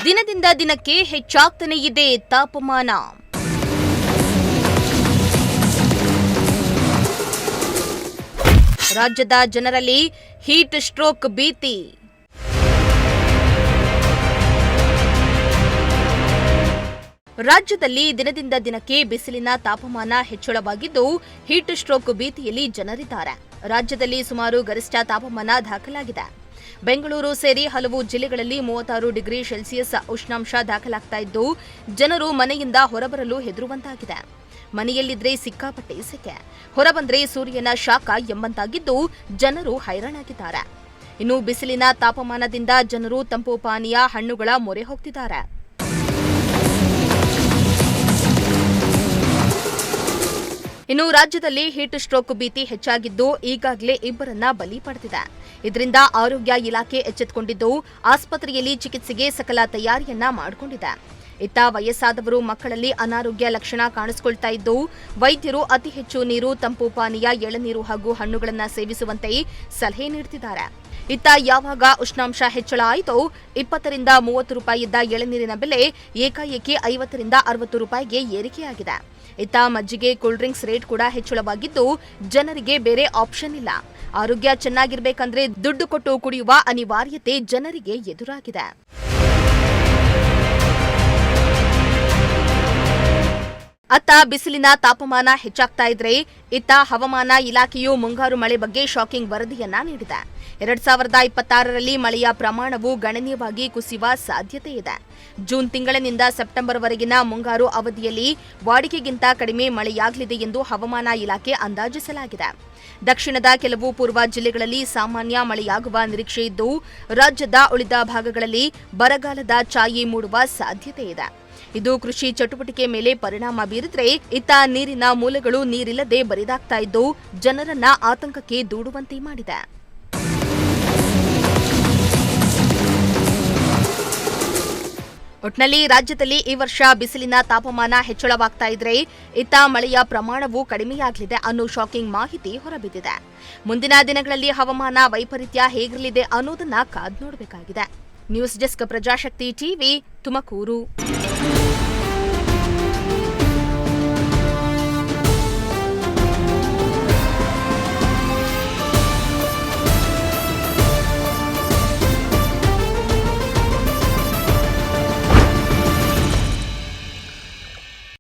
ದಿನದಿಂದ ದಿನಕ್ಕೆ ಹೆಚ್ಚಾಗ್ತಾನೆ ಇದೆ ತಾಪಮಾನ. ರಾಜ್ಯದ ಜನರಲ್ಲಿ ಹೀಟ್ ಸ್ಟ್ರೋಕ್ ಭೀತಿ. ರಾಜ್ಯದಲ್ಲಿ ದಿನದಿಂದ ದಿನಕ್ಕೆ ಬಿಸಿಲಿನ ತಾಪಮಾನ ಹೆಚ್ಚಳವಾಗಿದ್ದು ಹೀಟ್ ಸ್ಟ್ರೋಕ್ ಭೀತಿಯಲ್ಲಿ ಜನರಿದ್ದಾರೆ. ರಾಜ್ಯದಲ್ಲಿ ಸುಮಾರು ಗರಿಷ್ಠ ತಾಪಮಾನ ದಾಖಲಾಗಿದೆ. ಬೆಂಗಳೂರು ಸೇರಿ ಹಲವು ಜಿಲ್ಲೆಗಳಲ್ಲಿ 36 ಡಿಗ್ರಿ ಸೆಲ್ಸಿಯಸ್ ಉಷ್ಣಾಂಶ ದಾಖಲಾಗ್ತಾ ಇದ್ದು ಜನರು ಮನೆಯಿಂದ ಹೊರಬರಲು ಹೆದರುವಂತಾಗಿದೆ. ಮನೆಯಲ್ಲಿದ್ರೆ ಸಿಕ್ಕಾಪಟ್ಟೆ ಸೆಕೆ, ಹೊರಬಂದ್ರೆ ಸೂರ್ಯನ ಶಾಖ ಎಂಬಂತಾಗಿದ್ದು ಜನರು ಹೈರಾಣಾಗಿದ್ದಾರೆ. ಇನ್ನು ಬಿಸಿಲಿನ ತಾಪಮಾನದಿಂದ ಜನರು ತಂಪು ಪಾನೀಯ ಹಣ್ಣುಗಳ ಮೊರೆ ಹೋಗ್ತಿದ್ದಾರೆ. ಇನ್ನು ರಾಜ್ಯದಲ್ಲಿ ಹೀಟ್ ಸ್ಟ್ರೋಕ್ ಭೀತಿ ಹೆಚ್ಚಾಗಿದ್ದು ಈಗಾಗಲೇ 2 ಬಲಿ ಪಡೆದಿದೆ. ಇದರಿಂದ ಆರೋಗ್ಯ ಇಲಾಖೆ ಎಚ್ಚೆತ್ತುಕೊಂಡಿದ್ದು ಆಸ್ಪತ್ರೆಯಲ್ಲಿ ಚಿಕಿತ್ಸೆಗೆ ಸಕಲ ತಯಾರಿಯನ್ನ ಮಾಡಿಕೊಂಡಿದೆ. ಇತ್ತ ವಯಸ್ಸಾದವರು ಮಕ್ಕಳಲ್ಲಿ ಅನಾರೋಗ್ಯ ಲಕ್ಷಣ ಕಾಣಿಸಿಕೊಳ್ತಾ ಇದ್ದು ವೈದ್ಯರು ಅತಿ ಹೆಚ್ಚು ನೀರು, ತಂಪು ಪಾನೀಯ, ಎಳನೀರು ಹಾಗೂ ಹಣ್ಣುಗಳನ್ನು ಸೇವಿಸುವಂತೆ ಸಲಹೆ ನೀಡುತ್ತಿದ್ದಾರೆ. ಇತ್ತ ಯಾವಾಗ ಉಷ್ಣಾಂಶ ಹೆಚ್ಚಳ ಆಯಿತೋ 20 ರಿಂದ 30 ರೂಪಾಯಿ ಇದ್ದ ಎಳನೀರಿನ ಬೆಲೆ ಏಕಾಏಕಿ 50 ರಿಂದ 60 ರೂಪಾಯಿಗೆ ಏರಿಕೆಯಾಗಿದೆ. ಇತ್ತ ಮಜ್ಜಿಗೆ, ಕೂಲ್ ಡ್ರಿಂಕ್ಸ್ ರೇಟ್ ಕೂಡ ಹೆಚ್ಚಳವಾಗಿದ್ದು ಜನರಿಗೆ ಬೇರೆ ಆಪ್ಷನ್ ಇಲ್ಲ. ಆರೋಗ್ಯ ಚೆನ್ನಾಗಿರ್ಬೇಕಂದ್ರೆ ದುಡ್ಡು ಕೊಟ್ಟು ಕುಡಿಯುವ ಅನಿವಾರ್ಯತೆ ಜನರಿಗೆ ಎದುರಾಗಿದೆ. ಅತ್ತ ಬಿಸಿಲಿನ ತಾಪಮಾನ ಹೆಚ್ಚಾಗ್ತಾ ಇದ್ರೆ ಇತ್ತ ಹವಾಮಾನ ಇಲಾಖೆಯು ಮುಂಗಾರು ಮಳೆ ಬಗ್ಗೆ ಶಾಕಿಂಗ್ ವರದಿಯನ್ನ ನೀಡಿದೆ. 2026ರಲ್ಲಿ ಮಳೆಯ ಪ್ರಮಾಣವು ಗಣನೀಯವಾಗಿ ಕುಸಿಯುವ ಸಾಧ್ಯತೆ ಇದೆ. ಜೂನ್ ತಿಂಗಳಿನಿಂದ ಸೆಪ್ಟೆಂಬರ್ವರೆಗಿನ ಮುಂಗಾರು ಅವಧಿಯಲ್ಲಿ ವಾಡಿಕೆಗಿಂತ ಕಡಿಮೆ ಮಳೆಯಾಗಲಿದೆ ಎಂದು ಹವಾಮಾನ ಇಲಾಖೆ ಅಂದಾಜಿಸಲಾಗಿದೆ. ದಕ್ಷಿಣದ ಕೆಲವು ಪೂರ್ವ ಜಿಲ್ಲೆಗಳಲ್ಲಿ ಸಾಮಾನ್ಯ ಮಳೆಯಾಗುವ ನಿರೀಕ್ಷೆ ಇದ್ದು ರಾಜ್ಯದ ಉಳಿದ ಭಾಗಗಳಲ್ಲಿ ಬರಗಾಲದ ಛಾಯೆ ಮೂಡುವ ಸಾಧ್ಯತೆ ಇದೆ. ಇದು ಕೃಷಿ ಚಟುವಟಿಕೆ ಮೇಲೆ ಪರಿಣಾಮ ಬೀರಿದ್ರೆ ಇತ್ತ ನೀರಿನ ಮೂಲಗಳು ನೀರಿಲ್ಲದೆ ಬರಿದಾಗ್ತಾ ಇದ್ದು ಜನರನ್ನ ಆತಂಕಕ್ಕೆ ದೂಡುವಂತೆ ಮಾಡಿದೆ. ಒಟ್ನಲ್ಲಿ ರಾಜ್ಯದಲ್ಲಿ ಈ ವರ್ಷ ಬಿಸಿಲಿನ ತಾಪಮಾನ ಹೆಚ್ಚಳವಾಗ್ತಾ ಇದ್ರೆ ಇತ್ತ ಮಳೆಯ ಪ್ರಮಾಣವೂ ಕಡಿಮೆಯಾಗಲಿದೆ ಅನ್ನೋ ಶಾಕಿಂಗ್ ಮಾಹಿತಿ ಹೊರಬಿದ್ದಿದೆ. ಮುಂದಿನ ದಿನಗಳಲ್ಲಿ ಹವಾಮಾನ ವೈಪರೀತ್ಯ ಹೇಗಿರಲಿದೆ ಅನ್ನೋದನ್ನ ಕಾದು ನೋಡಬೇಕಾಗಿದೆ. News desk, Prajashakti TV, Tumakuru.